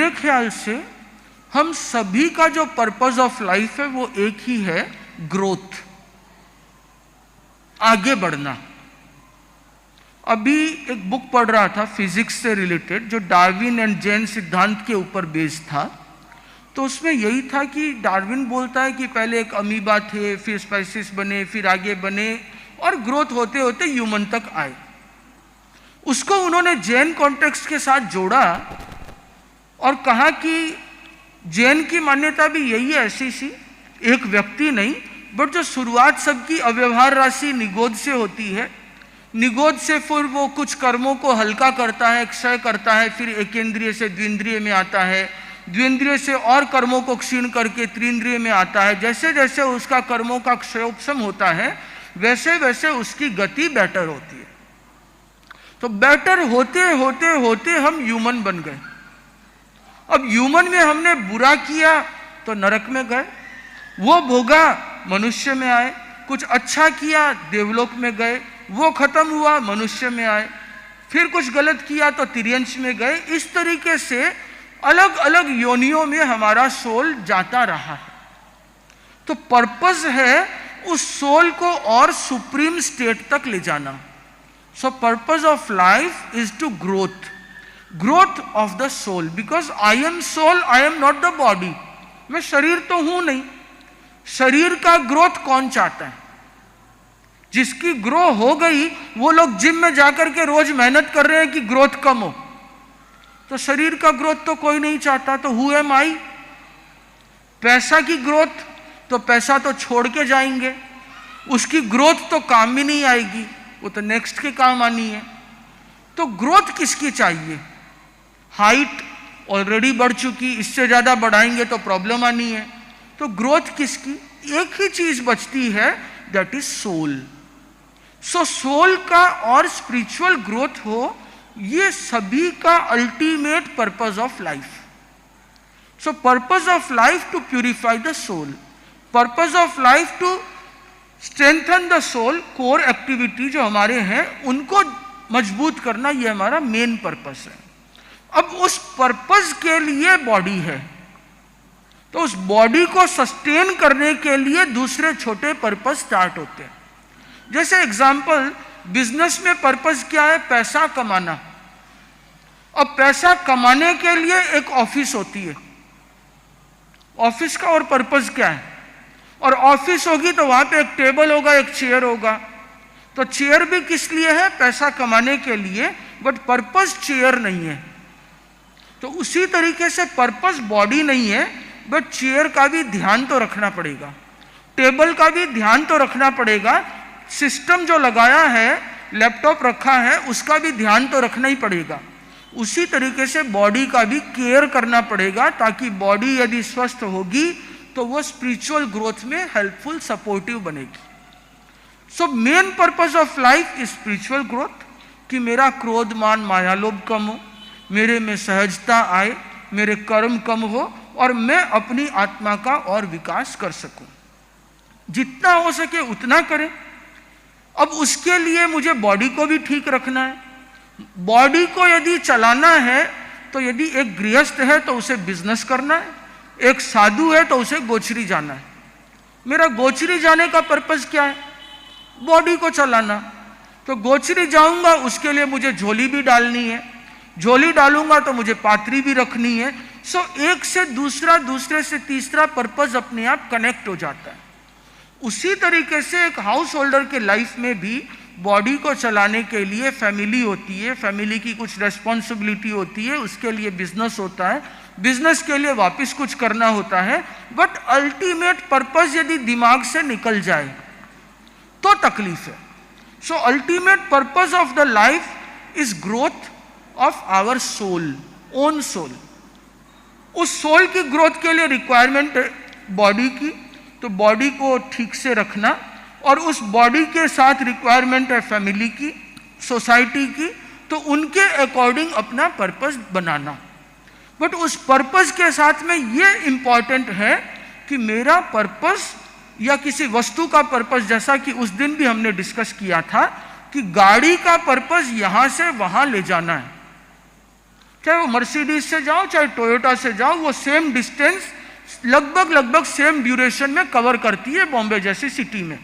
मेरे ख्याल से हम सभी का जो पर्पस ऑफ लाइफ है वो एक ही है, ग्रोथ, आगे बढ़ना। अभी एक बुक पढ़ रहा था फिजिक्स से रिलेटेड, जो डार्विन एंड जेन सिद्धांत के ऊपर बेस्ड था। तो उसमें यही था कि डार्विन बोलता है कि पहले एक अमीबा थे, फिर स्पाइसिस बने, फिर आगे बने, और ग्रोथ होते होते ह्यूमन तक आए। उसको उन्होंने जैन कॉन्टेक्स्ट के साथ जोड़ा और कहा कि जैन की मान्यता भी यही है, ऐसी सी एक व्यक्ति नहीं, बट जो शुरुआत सबकी अव्यवहार राशि निगोद से होती है, निगोद से फिर वो कुछ कर्मों को हल्का करता है, क्षय करता है, फिर एकेंद्रिय से द्विंद्रिय में आता है, द्विंद्रिय से और कर्मों को क्षीण करके त्रिंद्रिय में आता है। जैसे जैसे उसका कर्मों का क्षयोपशम होता है वैसे वैसे उसकी गति बेटर होती है। तो बेटर होते होते होते हम ह्यूमन बन गए। अब ह्यूमन में हमने बुरा किया तो नरक में गए, वो भोगा मनुष्य में आए, कुछ अच्छा किया देवलोक में गए, वो खत्म हुआ मनुष्य में आए, फिर कुछ गलत किया तो तिर्यंश में गए। इस तरीके से अलग अलग योनियों में हमारा सोल जाता रहा है। तो पर्पस है उस सोल को और सुप्रीम स्टेट तक ले जाना। So purpose of life is to growth of the soul, because I am soul, I am not the body. मैं शरीर तो हूं नहीं। शरीर का ग्रोथ कौन चाहता है? जिसकी ग्रो हो गई वो लोग जिम में जाकर के रोज मेहनत कर रहे हैं कि ग्रोथ कम हो। तो शरीर का ग्रोथ तो कोई नहीं चाहता, तो हु एम आई? पैसा की ग्रोथ, तो पैसा तो छोड़ के जाएंगे, उसकी ग्रोथ तो काम भी नहीं आएगी, वो तो नेक्स्ट के काम आनी है। तो ग्रोथ किसकी चाहिए? हाइट ऑलरेडी बढ़ चुकी, इससे ज्यादा बढ़ाएंगे तो प्रॉब्लम आनी है। तो ग्रोथ किसकी? एक ही चीज बचती है, that is soul. So soul का और स्पिरिचुअल ग्रोथ हो, ये सभी का ultimate purpose of life. So purpose of life to purify the soul, purpose of life to strengthen the soul. Core activity जो हमारे हैं उनको मजबूत करना, ये हमारा मेन पर्पस है। अब उस पर्पस के लिए बॉडी है, तो उस बॉडी को सस्टेन करने के लिए दूसरे छोटे पर्पस स्टार्ट होते हैं। जैसे एग्जांपल, बिजनेस में पर्पस क्या है? पैसा कमाना। अब पैसा कमाने के लिए एक ऑफिस होती है, ऑफिस का और पर्पस क्या है? और ऑफिस होगी तो वहां पे एक टेबल होगा, एक चेयर होगा। तो चेयर भी किस लिए है? पैसा कमाने के लिए, बट पर्पस चेयर नहीं है। तो उसी तरीके से पर्पस बॉडी नहीं है, बट चेयर का भी ध्यान तो रखना पड़ेगा, टेबल का भी ध्यान तो रखना पड़ेगा, सिस्टम जो लगाया है, लैपटॉप रखा है, उसका भी ध्यान तो रखना ही पड़ेगा। उसी तरीके से बॉडी का भी केयर करना पड़ेगा, ताकि बॉडी यदि स्वस्थ होगी तो वो स्पिरिचुअल ग्रोथ में हेल्पफुल, सपोर्टिव बनेगी। So main purpose of life is spiritual growth, कि मेरा क्रोध मान माया लोभ कम हो, मेरे में सहजता आए, मेरे कर्म कम हो, और मैं अपनी आत्मा का और विकास कर सकूं। जितना हो सके उतना करें। अब उसके लिए मुझे बॉडी को भी ठीक रखना है। बॉडी को यदि चलाना है तो यदि एक गृहस्थ है तो उसे बिजनेस करना है, एक साधु है तो उसे गोचरी जाना है। मेरा गोचरी जाने का पर्पस क्या है? बॉडी को चलाना। तो गोचरी जाऊंगा, उसके लिए मुझे झोली भी डालनी है, झोली डालूंगा तो मुझे पात्री भी रखनी है। सो एक से दूसरा, दूसरे से तीसरा पर्पस अपने आप कनेक्ट हो जाता है। उसी तरीके से एक हाउस होल्डर के लाइफ में भी बॉडी को चलाने के लिए फैमिली होती है, फैमिली की कुछ रेस्पॉन्सिबिलिटी होती है, उसके लिए बिजनेस होता है, बिजनेस के लिए वापस कुछ करना होता है। बट अल्टीमेट पर्पस यदि दिमाग से निकल जाए तो तकलीफ है। So ultimate purpose of the life is growth of our soul, own soul. उस सोल की ग्रोथ के लिए रिक्वायरमेंट है बॉडी की, तो बॉडी को ठीक से रखना, और उस बॉडी के साथ रिक्वायरमेंट है फैमिली की, सोसाइटी की, तो उनके अकॉर्डिंग अपना पर्पस बनाना। बट उस पर्पस के साथ में ये इंपॉर्टेंट है कि मेरा पर्पस या किसी वस्तु का पर्पस, जैसा कि उस दिन भी हमने डिस्कस किया था कि गाड़ी का पर्पस यहां से वहां ले जाना है, चाहे वो मर्सिडीज से जाओ चाहे टोयोटा से जाओ, वो सेम डिस्टेंस लगभग सेम ड्यूरेशन में कवर करती है बॉम्बे जैसी सिटी में।